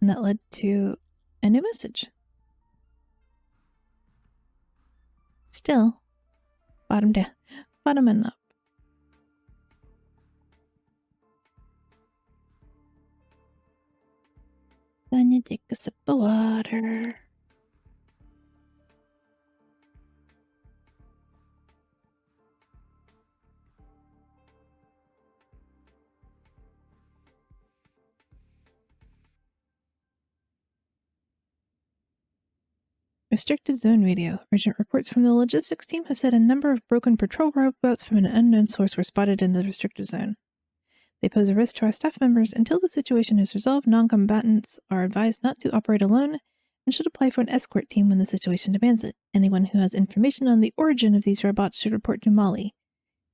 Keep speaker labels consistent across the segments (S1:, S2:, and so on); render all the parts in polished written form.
S1: And that led to a new message. Still, bottom down, bottom and up. Then you take a sip of water. Restricted Zone Radio. Urgent reports from the logistics team have said a number of broken patrol robots from an unknown source were spotted in the restricted zone. They pose a risk to our staff members. Until the situation is resolved, non-combatants are advised not to operate alone and should apply for an escort team when the situation demands it. Anyone who has information on the origin of these robots should report to Molly,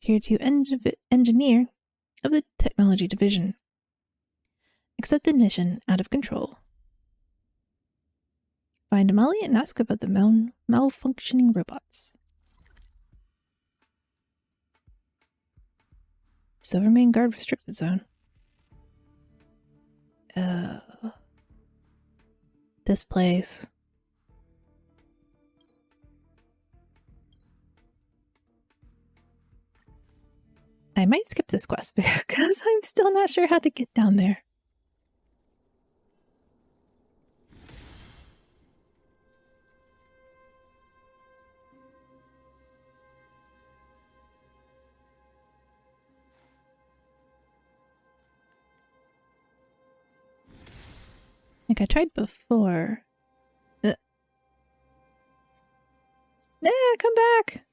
S1: Tier 2 engineer of the Technology Division. Accepted mission, out of control. Find Molly and ask about the malfunctioning robots. Silvermane Guard restricted zone. This place. I might skip this quest because I'm still not sure how to get down there. Like I tried before. Come back!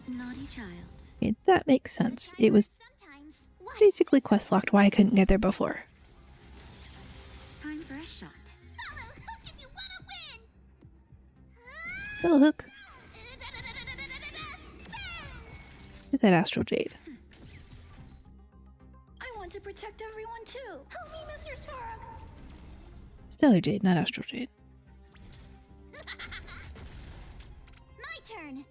S2: Naughty child.
S1: Okay, that makes sense. It was basically quest locked why I couldn't get there before.
S2: Time for a shot.
S3: Follow Hook if you want to win.
S1: Hello, Hook. Get that Astral Jade.
S3: I want to protect everyone too. Help me, Mr. Spark.
S1: Stellar Jade, not Astral Jade.
S3: My turn.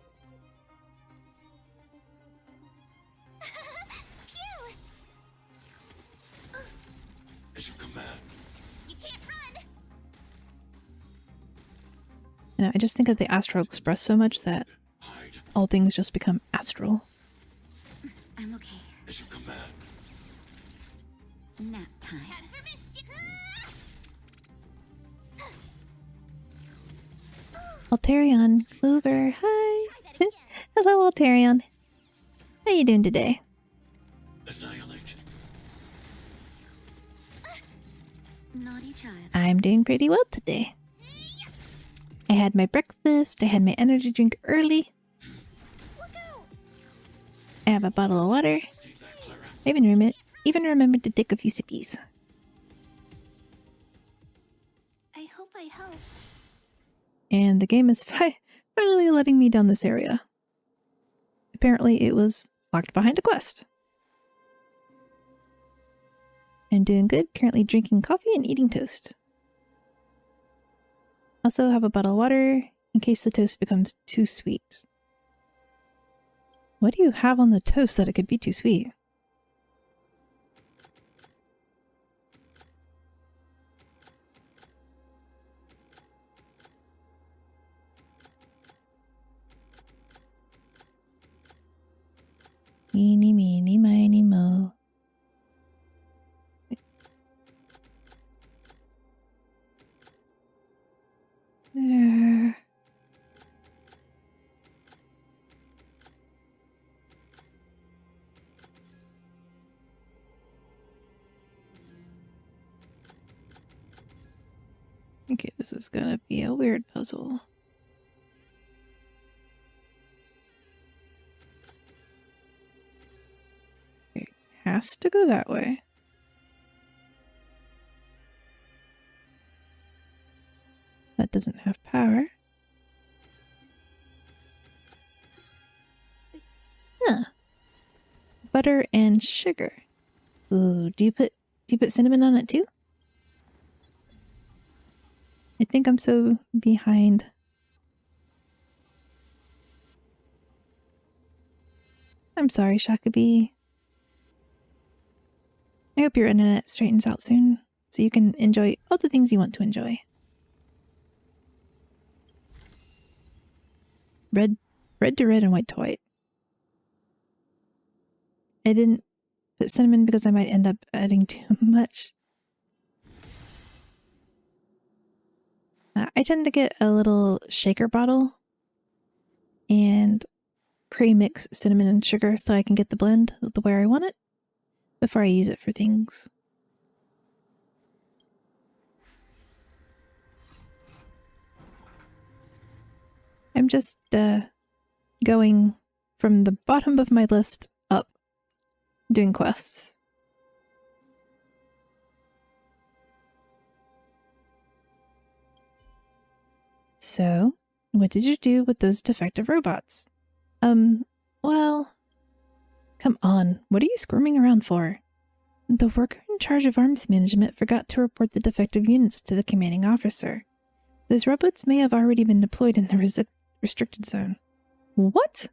S3: Phew.
S4: As you command.
S3: You can't run.
S1: You know, I just think of the Astral Express so much that
S4: Hide.
S1: all things just become astral.
S2: I'm okay.
S4: As you command.
S2: Nap time.
S3: Time for mischief.
S1: Alterion, Clover, hi.
S3: Try that again.
S1: Hello, Alterion. How you doing today?
S4: Annihilate.
S2: Naughty child.
S1: I'm doing pretty well today. I had my breakfast, I had my energy drink early,
S3: Look out.
S1: I have a bottle of water,
S4: Stay back, Clara.
S1: I even remembered to take a few sippies.
S3: I hope I help.
S1: And the game is finally letting me down this area. Apparently it was locked behind a quest. I'm doing good, currently drinking coffee and eating toast. Also have a bottle of water in case the toast becomes too sweet. What do you have on the toast that it could be too sweet? Eeny, meeny, miny, mo. There. Okay, this is gonna be a weird puzzle. It has to go that way. That doesn't have power. Huh. Butter and sugar. Ooh, do you put cinnamon on it too? I think I'm so behind. I'm sorry, Shakabi. I hope your internet straightens out soon, so you can enjoy all the things you want to enjoy. Red to red and white to white. I didn't put cinnamon because I might end up adding too much. I tend to get a little shaker bottle and pre-mix cinnamon and sugar so I can get the blend the way I want it before I use it for things. I'm just going from the bottom of my list up, doing quests. So, what did you do with those defective robots? Well, come on, what are you squirming around for? The worker in charge of arms management forgot to report the defective units to the commanding officer. Those robots may have already been deployed in the restricted zone. What?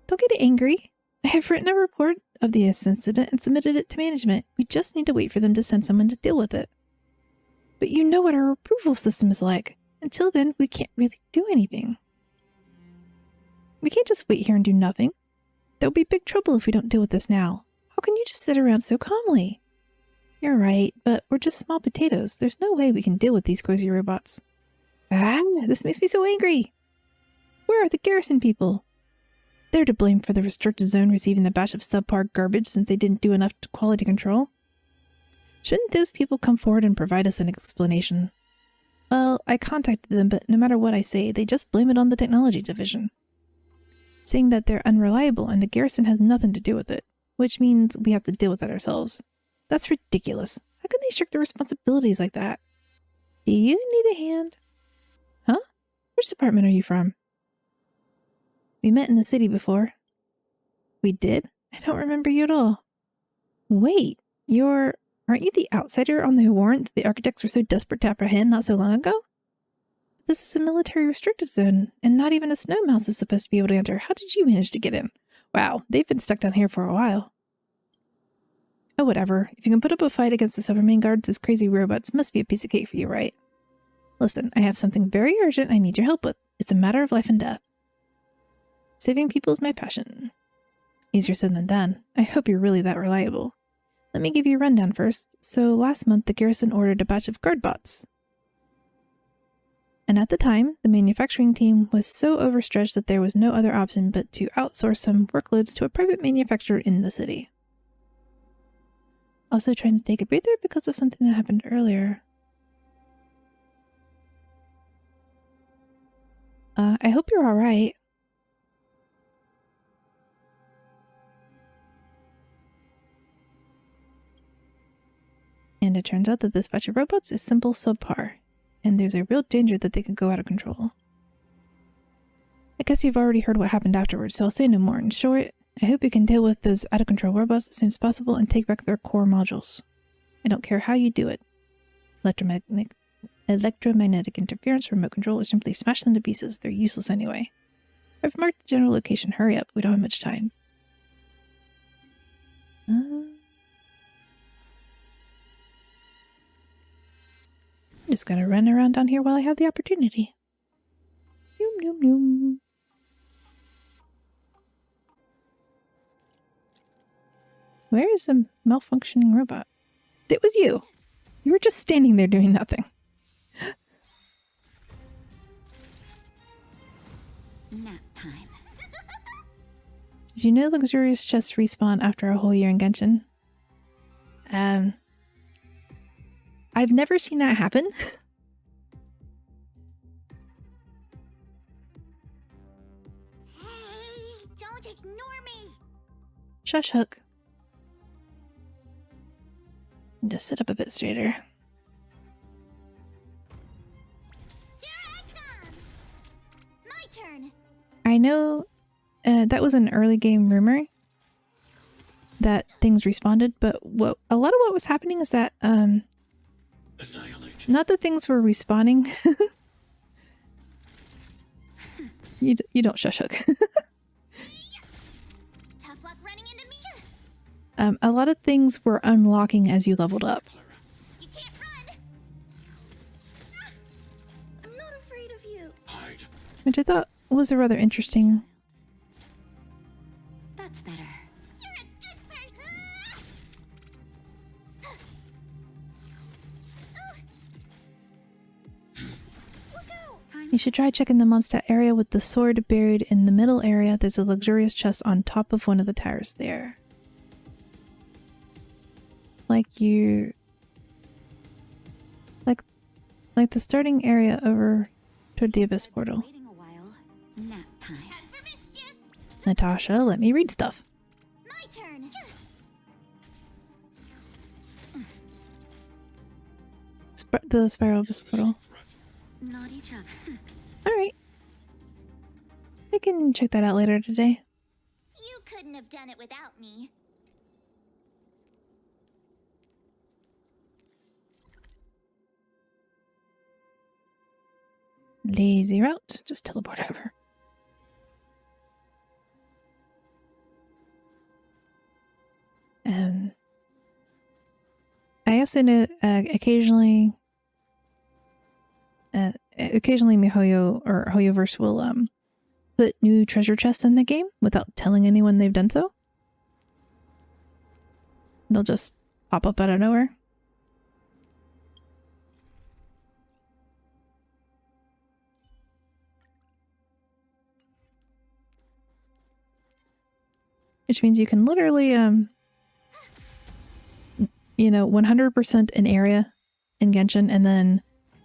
S1: Don't get angry. I have written a report of the incident and submitted it to management. We just need to wait for them to send someone to deal with it. But you know what our approval system is like. Until then, we can't really do anything. We can't just wait here and do nothing. There'll be big trouble if we don't deal with this now. How can you just sit around so calmly? You're right, but we're just small potatoes. There's no way we can deal with these crazy robots. This makes me so angry. Where are the garrison people? They're to blame for the restricted zone receiving the batch of subpar garbage since they didn't do enough quality control. Shouldn't those people come forward and provide us an explanation? Well, I contacted them, but no matter what I say, they just blame it on the technology division, saying that they're unreliable and the garrison has nothing to do with it, which means we have to deal with it ourselves. That's ridiculous. How can they shirk their responsibilities like that? Do you need a hand? Huh? Which department are you from? We met in the city before. We did? I don't remember you at all. Wait, aren't you the outsider on the warrant that the architects were so desperate to apprehend not so long ago? This is a military restricted zone, and not even a snow mouse is supposed to be able to enter. How did you manage to get in? Wow, they've been stuck down here for a while. Oh, whatever. If you can put up a fight against the Silvermane guards, those crazy robots must be a piece of cake for you, right? Listen, I have something very urgent I need your help with. It's a matter of life and death. Saving people is my passion. Easier said than done. I hope you're really that reliable. Let me give you a rundown first. So last month, the garrison ordered a batch of guard bots. And at the time, the manufacturing team was so overstretched that there was no other option but to outsource some workloads to a private manufacturer in the city. Also trying to take a breather because of something that happened earlier. I hope you're alright. And it turns out that this batch of robots is simple subpar, and there's a real danger that they could go out of control. I guess you've already heard what happened afterwards, so I'll say no more. In short, I hope you can deal with those out-of-control robots as soon as possible and take back their core modules. I don't care how you do it. Electromagnetic interference, remote control, or simply smash them to pieces. They're useless anyway. I've marked the general location. Hurry up, we don't have much time. I'm just gonna run around down here while I have the opportunity. Noom, noom, noom. Where is the malfunctioning robot? It was you. You were just standing there doing nothing.
S2: Nap time.
S1: Did you know luxurious chests respawn after a whole year in Genshin? I've never seen that happen.
S3: Hey, don't ignore me.
S1: Shush, Hook. Just sit up a bit straighter.
S3: Here I come. My turn.
S1: I know that was an early game rumor that things respawned, but a lot of what was happening is that
S4: Annihilation.
S1: not that things were respawning. You don't shush, Hook.
S3: Tough luck running into me.
S1: A lot of things were unlocking as you leveled up.
S4: Clara.
S3: You can't run! I'm not afraid of you.
S4: Hide.
S1: Which I thought was a rather interesting.
S2: That's better.
S3: You're a good person! Look out!
S1: You should try checking the Mondstadt area with the sword buried in the middle area. There's a luxurious chest on top of one of the towers there. Like the starting area over toward the Abyss portal.
S2: Waiting a while. Nap time.
S3: Time for mischief!
S1: Natasha, let me read stuff.
S3: My turn!
S1: The Spiral Abyss portal.
S2: Naughty Chuck.
S1: Alright. I can check that out later today.
S3: You couldn't have done it without me.
S1: Lazy route. Just teleport over. I also know occasionally MiHoYo or HoYoverse will put new treasure chests in the game without telling anyone they've done so. They'll just pop up out of nowhere. Which means you can literally, 100% an area in Genshin and then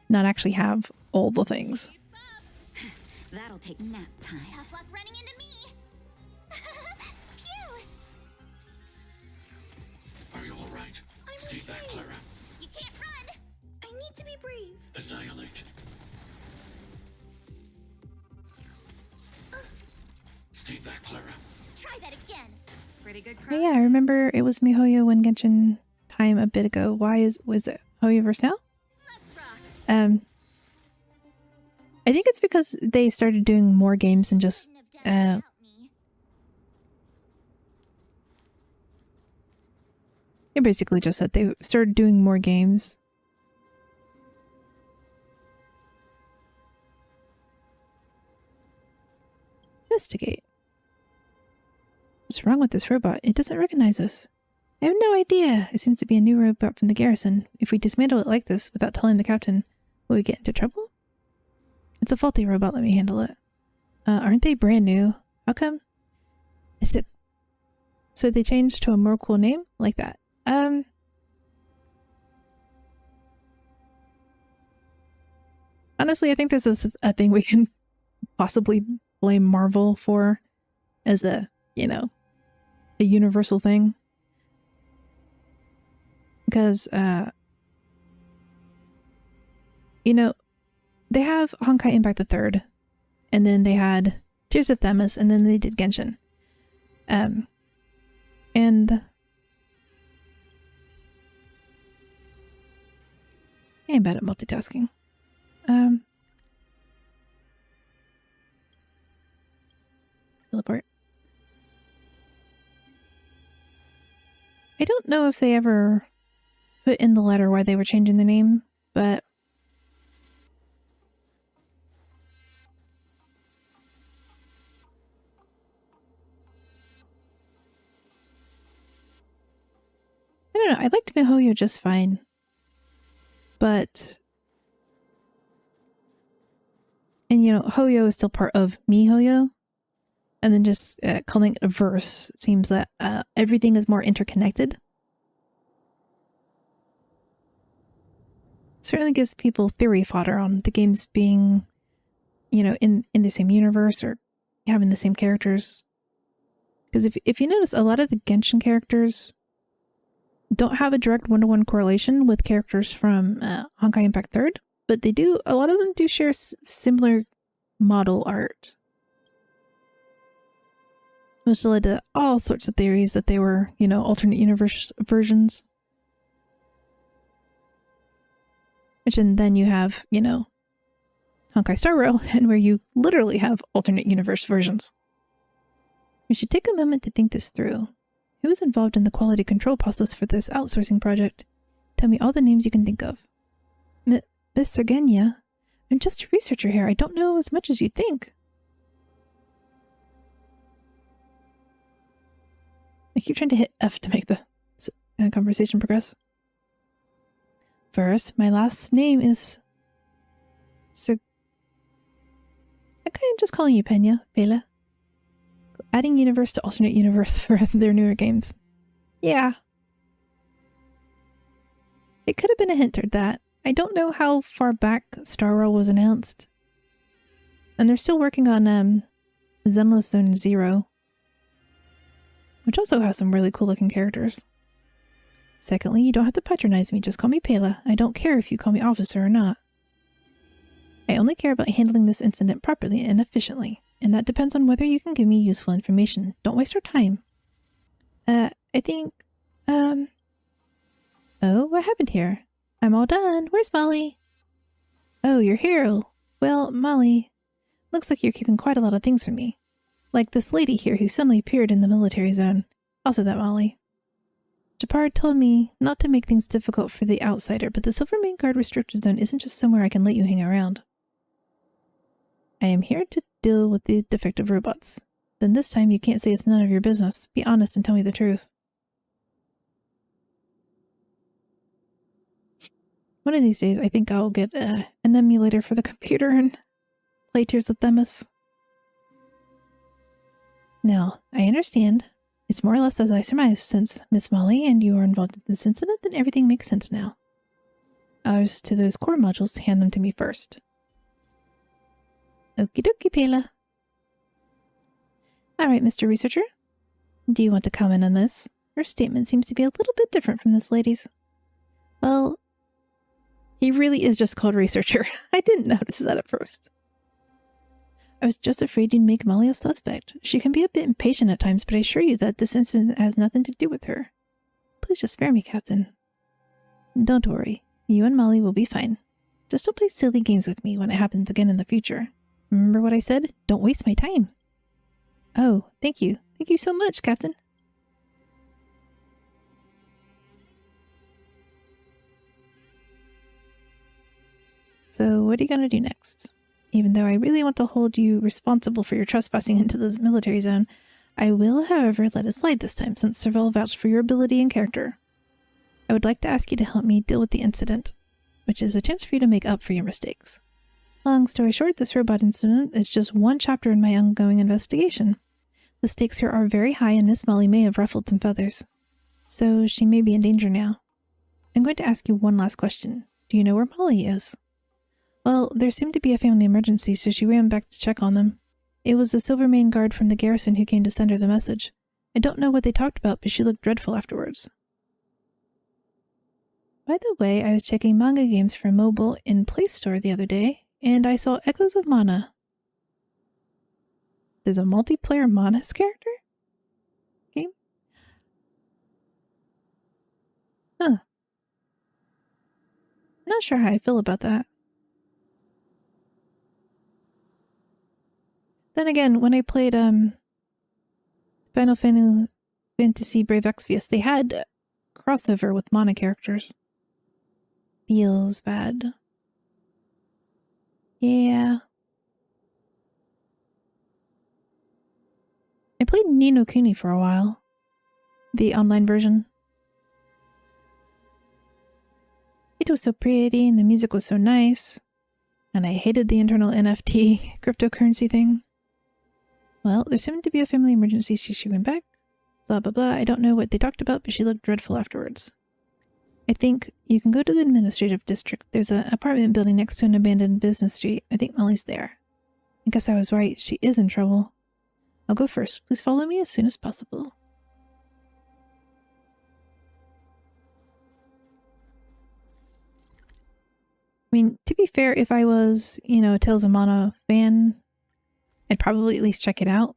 S1: not actually have all the things.
S2: That'll take nap time.
S3: Tough luck running into me! Phew!
S4: Are you all right?
S3: I'm
S4: Stay back,
S3: okay.
S4: Clara.
S3: You can't run! I need to be brave.
S4: Annihilate. Stay back, Clara.
S3: Try that again.
S2: Pretty good
S1: Oh,
S2: cry.
S1: yeah, I remember it was MiHoYo when Genshin time a bit ago. Was it HoYoverse now?
S3: Let's rock.
S1: I think it's because they started doing more games than just
S3: Couldn't have done it without me.
S1: it basically just said they started doing more games. Investigate. What's wrong with this robot? It doesn't recognize us. I have no idea. It seems to be a new robot from the garrison. If we dismantle it like this without telling the captain, will we get into trouble? It's a faulty robot. Let me handle it. Aren't they brand new? How come? Is it... So they changed to a more cool name? Like that. Honestly, I think this is a thing we can possibly blame Marvel for as a universal thing. Because, they have Honkai Impact the Third, and then they had Tears of Themis, and then they did Genshin. And I'm bad at multitasking. Teleport. I don't know if they ever put in the letter why they were changing the name, but I don't know. I liked MiHoYo just fine, but Hoyo is still part of MiHoYo, and then just calling it a verse seems that everything is more interconnected. Certainly gives people theory fodder on the games being, in the same universe or having the same characters. Because if you notice, a lot of the Genshin characters don't have a direct one-to-one correlation with characters from Honkai Impact Third, but they do. A lot of them do share similar model art, which led to all sorts of theories that they were, alternate universe versions. Which and then you have, Honkai Star Rail, and where you literally have alternate universe versions. We should take a moment to think this through. Who was involved in the quality control process for this outsourcing project? Tell me all the names you can think of. Miss Sergenia? I'm just a researcher here. I don't know as much as you think. I keep trying to hit F to make the conversation progress. First, my last name is Okay, I'm just calling you Pela. Adding universe to alternate universe for their newer games. Yeah. It could have been a hint toward that. I don't know how far back Star Rail was announced. And they're still working on Zenless Zone Zero, which also has some really cool looking characters. Secondly, you don't have to patronize me, just call me Pela. I don't care if you call me officer or not. I only care about handling this incident properly and efficiently, and that depends on whether you can give me useful information. Don't waste our time. I think, oh, what happened here? I'm all done. Where's Molly? Oh, you're here. Well, Molly, looks like you're keeping quite a lot of things from me. Like this lady here who suddenly appeared in the military zone. Also that Molly. Japard told me not to make things difficult for the outsider, but the Silvermane Guard restricted zone isn't just somewhere I can let you hang around. I am here to deal with the defective robots. Then this time you can't say it's none of your business. Be honest and tell me the truth. One of these days I think I'll get an emulator for the computer and play Tears of Themis. Now, I understand. It's more or less as I surmised, since Miss Molly and you are involved in this incident, then everything makes sense now. As to those core modules, hand them to me first. Okie dokie, Pela. Alright, Mr. Researcher. Do you want to comment on this? Her statement seems to be a little bit different from this lady's. Well, he really is just called Researcher. I didn't notice that at first. I was just afraid you'd make Molly a suspect. She can be a bit impatient at times, but I assure you that this incident has nothing to do with her. Please just spare me, Captain. Don't worry. You and Molly will be fine. Just don't play silly games with me when it happens again in the future. Remember what I said? Don't waste my time. Oh, thank you. Thank you so much, Captain. So what are you going to do next? Even though I really want to hold you responsible for your trespassing into this military zone, I will, however, let it slide this time, since Serval vouched for your ability and character. I would like to ask you to help me deal with the incident, which is a chance for you to make up for your mistakes. Long story short, this robot incident is just one chapter in my ongoing investigation. The stakes here are very high, and Miss Molly may have ruffled some feathers. So she may be in danger now. I'm going to ask you one last question. Do you know where Molly is? Well, there seemed to be a family emergency, so she ran back to check on them. It was the Silvermane Guard from the garrison who came to send her the message. I don't know what they talked about, but she looked dreadful afterwards. By the way, I was checking manga games for mobile in Play Store the other day, and I saw Echoes of Mana. There's a multiplayer Mana's character? Game? Huh. Not sure how I feel about that. Then again, when I played Final Fantasy Brave Exvius, they had crossover with Mana characters. Feels bad. Yeah. I played Ni no Kuni for a while. The online version. It was so pretty and the music was so nice. And I hated the internal NFT cryptocurrency thing. Well, there seemed to be a family emergency, so she went back. Blah, blah, blah. I don't know what they talked about, but she looked dreadful afterwards. I think you can go to the administrative district. There's an apartment building next to an abandoned business street. I think Molly's there. I guess I was right. She is in trouble. I'll go first. Please follow me as soon as possible. I mean, to be fair, if I was, you know, a Tales of Mana fan, I'd probably at least check it out.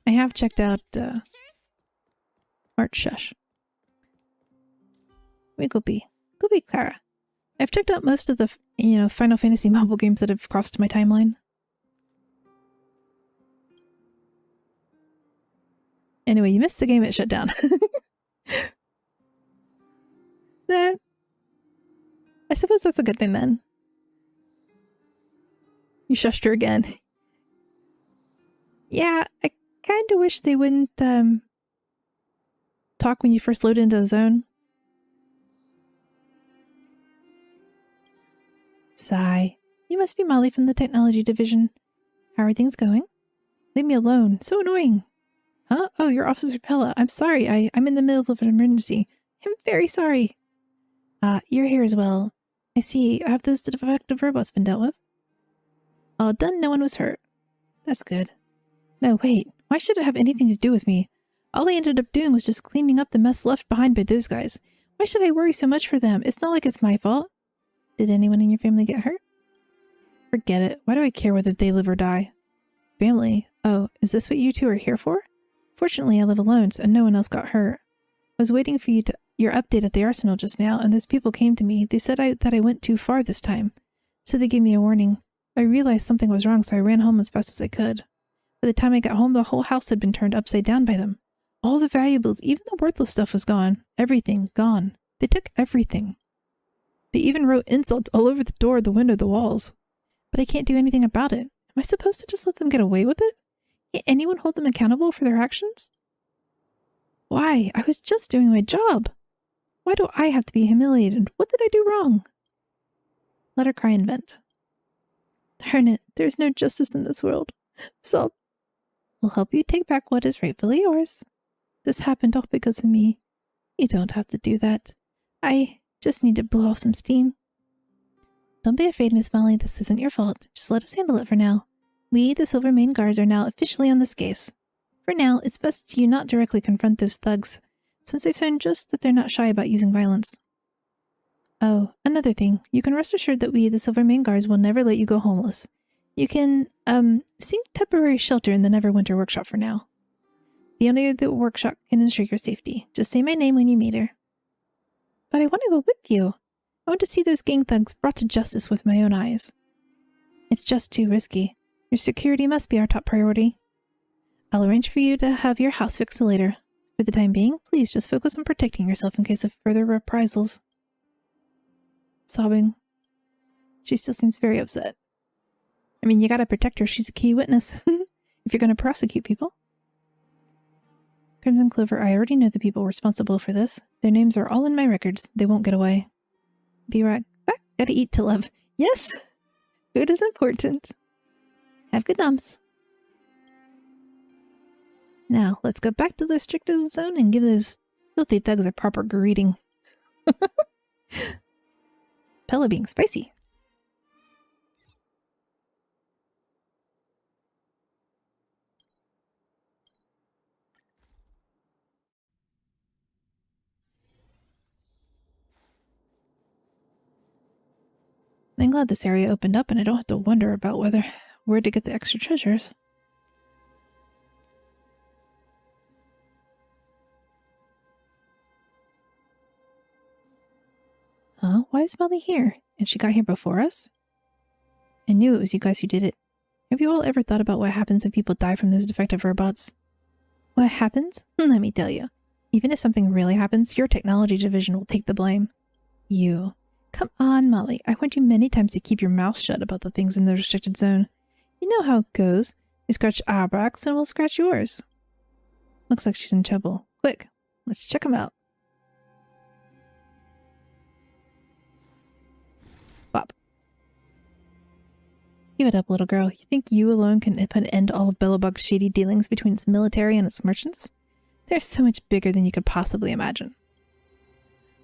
S1: I have checked out Art Shush. Let me go be Clara. I've checked out most of the, you know, Final Fantasy mobile games that have crossed my timeline. Anyway, you missed the game, it shut down. That, I suppose that's a good thing then. You shushed her again. Yeah, I kind of wish they wouldn't talk when you first load into the zone. Sigh. You must be Molly from the technology division. How are things going? Leave me alone. So annoying. Huh? Oh, you're Officer Pella. I'm sorry. I'm in the middle of an emergency. I'm very sorry. You're here as well. I see. Have those defective robots been dealt with? All done. No one was hurt. That's good. No, wait. Why should it have anything to do with me? All I ended up doing was just cleaning up the mess left behind by those guys. Why should I worry so much for them? It's not like it's my fault. Did anyone in your family get hurt? Forget it. Why do I care whether they live or die? Family? Oh, is this what you two are here for? Fortunately, I live alone, so no one else got hurt. I was waiting for your update at the arsenal just now, and those people came to me. They said that I went too far this time, so they gave me a warning. I realized something was wrong, so I ran home as fast as I could. By the time I got home, the whole house had been turned upside down by them. All the valuables, even the worthless stuff, was gone. Everything gone. They took everything. They even wrote insults all over the door, the window, the walls. But I can't do anything about it. Am I supposed to just let them get away with it? Can't anyone hold them accountable for their actions? Why? I was just doing my job. Why do I have to be humiliated? What did I do wrong? Let her cry and vent. Darn it, there's no justice in this world. So we'll help you take back what is rightfully yours. This happened all because of me. You don't have to do that. I just need to blow off some steam. Don't be afraid, Miss Molly. This isn't your fault. Just let us handle it for now. We, the Silvermane Guards, are now officially on this case. For now, it's best you not directly confront those thugs, since they've shown just that they're not shy about using violence. Oh, another thing. You can rest assured that we, the Silvermane Guards, will never let you go homeless. You can, seek temporary shelter in the Neverwinter workshop for now. The owner of the workshop can ensure your safety. Just say my name when you meet her. But I want to go with you. I want to see those gang thugs brought to justice with my own eyes. It's just too risky. Your security must be our top priority. I'll arrange for you to have your house fixed later. For the time being, please just focus on protecting yourself in case of further reprisals. Sobbing. She still seems very upset. I mean, you gotta protect her. She's a key witness. If you're gonna prosecute people. Crimson Clover, I already know the people responsible for this. Their names are all in my records. They won't get away. Be right back. Gotta eat to love. Yes! Food is important. Have good noms. Now, let's go back to the restricted zone and give those filthy thugs a proper greeting. Pella being spicy. I'm glad this area opened up and I don't have to wonder about where to get the extra treasures. Huh? Why is Molly here? And she got here before us? I knew it was you guys who did it. Have you all ever thought about what happens if people die from those defective robots? What happens? Let me tell you. Even if something really happens, your technology division will take the blame. You. Come on, Molly. I warned you many times to keep your mouth shut about the things in the restricted zone. You know how it goes. You scratch our backs and we'll scratch yours. Looks like she's in trouble. Quick, let's check them out. Bop. Give it up, little girl. You think you alone can put an end to all of Bellabug's shady dealings between its military and its merchants? They're so much bigger than you could possibly imagine.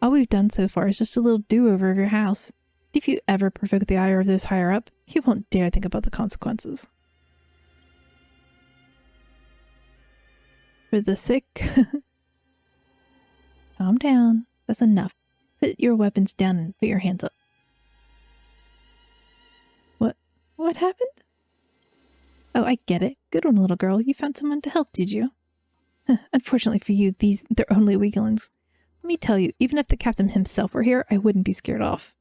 S1: All we've done so far is just a little do-over of your house. If you ever provoke the ire of those higher up, you won't dare think about the consequences. For the sick. Calm down. That's enough. Put your weapons down and put your hands up. What happened? Oh, I get it. Good one, little girl. You found someone to help, did you? Unfortunately for you, they're only weaklings. Let me tell you, even if the captain himself were here, I wouldn't be scared off.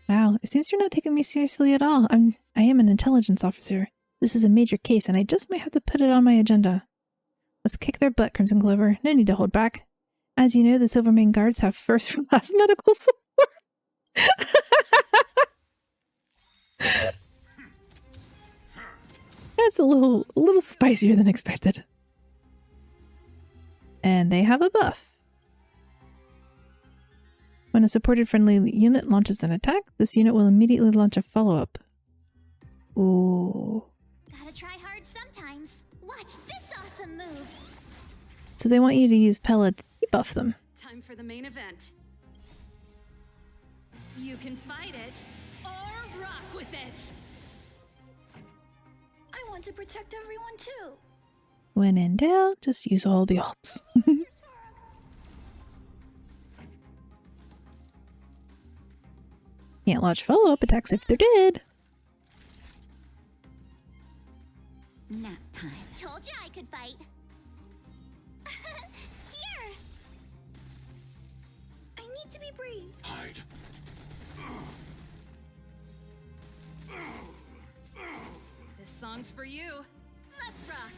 S1: Wow, it seems you're not taking me seriously at all. I am an intelligence officer. This is a major case, and I just might have to put it on my agenda. Let's kick their butt, Crimson Clover. No need to hold back. As you know, the Silvermane Guards have first-class medical support. That's a little spicier than expected. And they have a buff. When a supported friendly unit launches an attack, this unit will immediately launch a follow-up. Ooh.
S3: Gotta try hard sometimes. Watch this awesome move.
S1: So they want you to use Pella to debuff them.
S5: Time for the main event. You can fight it or rock with it.
S3: I want to protect everyone too.
S1: When in doubt, just use all the alts. Can't launch follow-up attacks if they're dead.
S2: Nap time.
S3: Told you I could fight. Here. I need to be brave.
S4: Hide.
S5: This song's for you.
S3: Let's rock.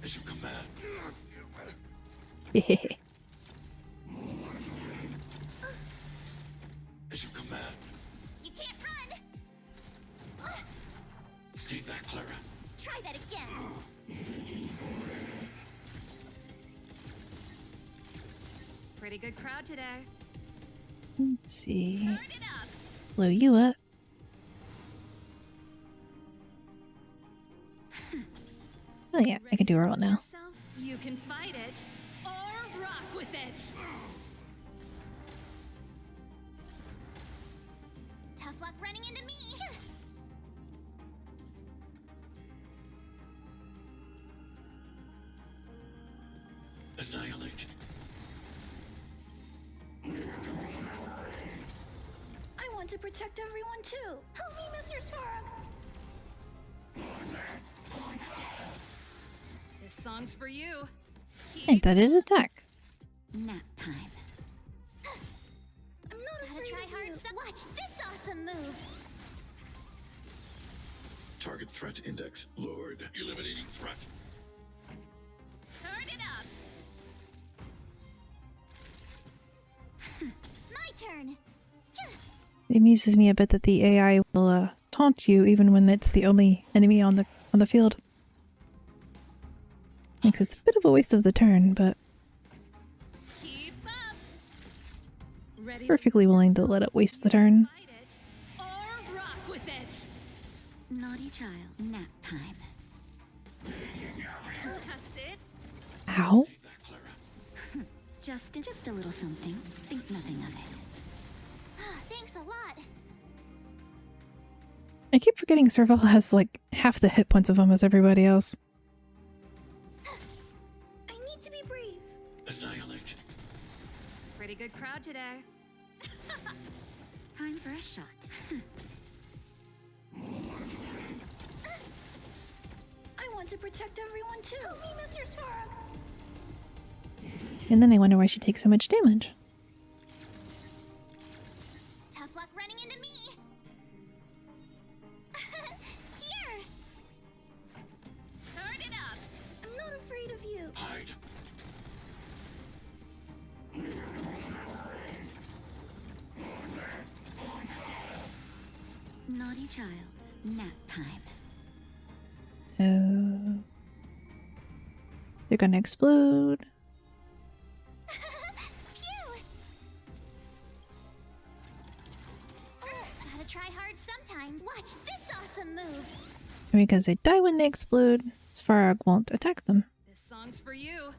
S4: As you command. As you command.
S3: You can't run.
S4: Stay back, Clara.
S3: Try that again.
S5: Pretty good crowd today.
S1: Let's see.
S3: Turn it up.
S1: Blow you up. Oh yeah, I can do her all now.
S5: Yourself, you can fight it or rock with it.
S3: Tough luck running into me.
S4: Annihilate.
S3: I want to protect everyone too. Help me, Mr. Svarog.
S5: This song's for you.
S1: Ain't that an attack?
S2: Nap time.
S3: I'm not afraid. Gotta try hard. Watch this awesome move.
S4: Target threat index lowered. Eliminating threat.
S3: Turn it up. My turn.
S1: It amuses me a bit that the AI will taunt you even when it's the only enemy on the field. Thinks it's a bit of a waste of the turn, but
S5: Keep up. Ready
S1: perfectly willing to let it waste the turn.
S5: fight it or rock with it.
S2: Naughty child. Nap time.
S5: That's it.
S1: Ow.
S4: Stay back, Clara.
S2: Just a little something. Think nothing of it.
S3: Thanks a lot.
S1: I keep forgetting Serval has like half the hit points of almost everybody else.
S3: I need to be brave.
S4: Annihilate.
S5: Pretty good crowd today.
S2: Time for a shot.
S3: I want to protect everyone too. Help me, Mr. Svarog.
S1: And then I wonder why she takes so much damage.
S3: Tough luck running into me. Here. Turn it up. I'm not afraid of you.
S4: Hide.
S2: Naughty child. Nap time.
S1: Oh. They're gonna explode.
S3: Phew. Gotta try hard sometimes. Watch this awesome move.
S1: And because they die when they explode, Svarog won't attack them.
S5: This song's for you.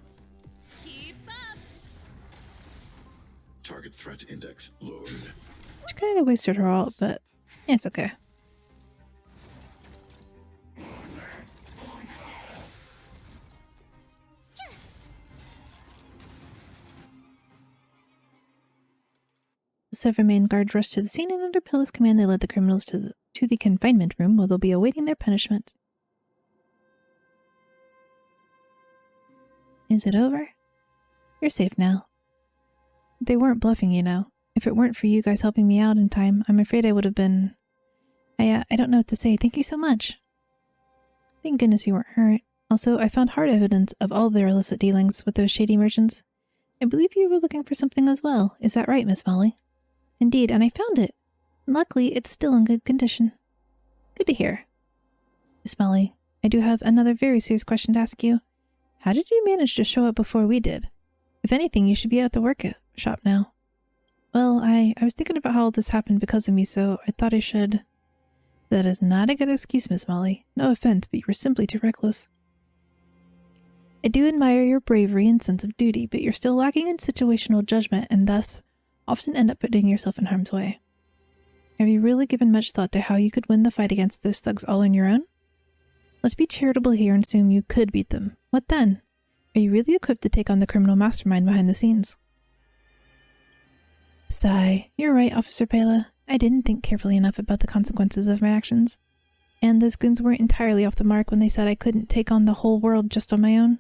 S5: Keep up.
S4: Target threat index lowered.
S1: She kind of wasted her ult, but it's okay. The Silvermane Guard rushed to the scene, and under Pilla's command they led the criminals to the confinement room where they'll be awaiting their punishment. Is it over? You're safe now. They weren't bluffing, you know. If it weren't for you guys helping me out in time, I'm afraid I would have been... I don't know what to say. Thank you so much. Thank goodness you weren't hurt. Also, I found hard evidence of all their illicit dealings with those shady merchants. I believe you were looking for something as well. Is that right, Miss Molly? Indeed, and I found it. Luckily, it's still in good condition. Good to hear. Miss Molly, I do have another very serious question to ask you. How did you manage to show up before we did? If anything, you should be at the workshop now. Well, I was thinking about how all this happened because of me, so I thought I should... That is not a good excuse, Miss Molly. No offense, but you were simply too reckless. I do admire your bravery and sense of duty, but you're still lacking in situational judgment and thus often end up putting yourself in harm's way. Have you really given much thought to how you could win the fight against those thugs all on your own? Let's be charitable here and assume you could beat them. What then? Are you really equipped to take on the criminal mastermind behind the scenes? Sigh. You're right, Officer Pela. I didn't think carefully enough about the consequences of my actions. And those goons weren't entirely off the mark when they said I couldn't take on the whole world just on my own.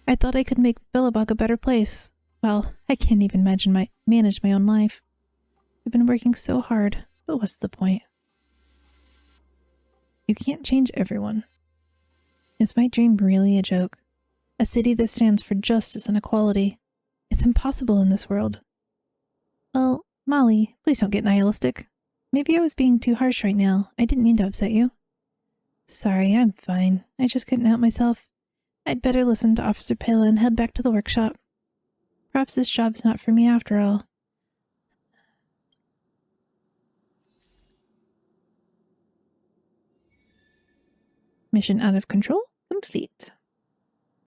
S1: I thought I could make Billabong a better place. Well, I can't even manage my own life. I've been working so hard, but what's the point? You can't change everyone. Is my dream really a joke? A city that stands for justice and equality. It's impossible in this world. Well, Molly, please don't get nihilistic. Maybe I was being too harsh right now. I didn't mean to upset you. Sorry, I'm fine. I just couldn't help myself. I'd better listen to Officer Pela and head back to the workshop. Perhaps this job's not for me after all. Mission out of control complete.